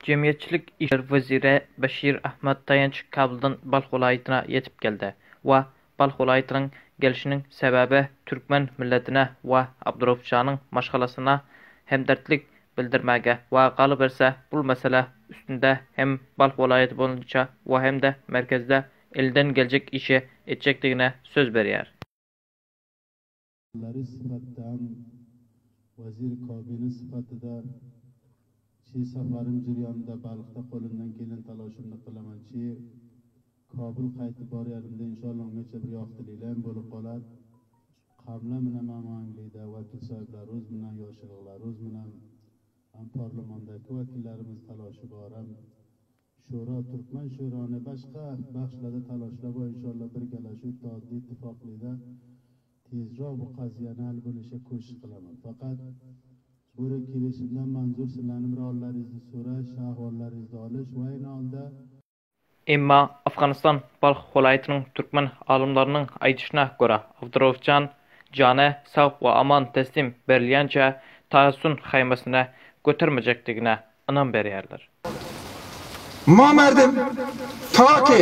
Cemiyetçilik İşler Vaziri Bashir Ahmad Tayanch Kabuldan Balx viloyatına yetib keldi va Balx viloyatining kelishining sababi Türkmen millatine va Abdurahmonning mashg'alasina hamdardlik bildirmaga va g'alib bersa bu masala ustida hem Balx viloyati bo'yicha va hamda markazda eldan gelecek ishi etchakligini so'z berýär. Vazir kabini sifatida safarim jarayonida Balxda qo'limdan kelgan taloshimni qilaman. Kabul qaytib borganimda inshaalloh ungacha bir yoqtiliklar bo'lib qolar. Qavmlar bilan mamanglida vakil sohiblarimiz bilan yoshlig'larimiz bilan ham parlamentdagi vakillarimiz taloshi bor. Ham Shura Turkman Shuroni boshqa baxshlarda taloshlar bor. Inshaalloh birgalashib ittihodiy ittifoqlikda tezroq bu qaziyani hal bo'lishiga ko'shish qilaman. Faqat bu kelishimdan manzur sizlarning rollaringizni so'rash, ahvollaringizni olish va ayni holda Emma Afg'oniston Balx viloyatining Turkman olimlarining aytishiga ko'ra, Abdurahmon joni sog' va omon taslim berilgancha Tayasun xaymasini ko'tarmajakligini inom beryaptilar. ما مردم تا که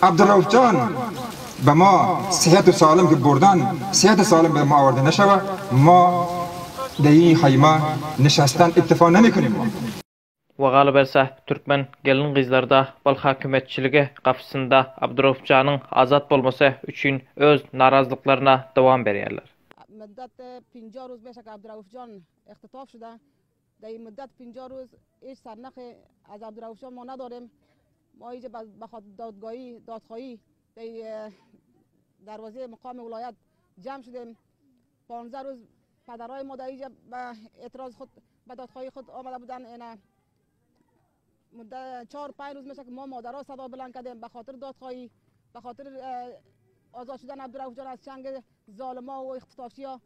عبدالرؤوف به ما صحت سالم که بردن صحت سالم به ما آورده نشوه ما در این خیمه نشستن اتفاق نمی کنیم. Va g'alib esa Türkmen gelin qizlarda Balx hökumetçiligi qapısında Abdurahmonning azad bo'lmasi uchun o'z noroziliklarına davom berýärler. مدت 50 روز میشه که عبدالرؤوف اختطاف شده. در این مدت 50 روز هیچ سرنخ از عبدالرؤوف ما نداریم. ما اینجا بخاطر دادخواهی در دروازه مقام ولایت جمع شدیم. 15 روز پدرای ما در اینجا به اعتراض خود به دادخواهی خود آمده بودن. اینا مدت 4-5 روز میشه که ما مادرها صدا بلند کردیم به خاطر دادخواهی، به خاطر آزاد شدن عبدالرؤوف از چنگ ظالما و اختطافچی‌ها.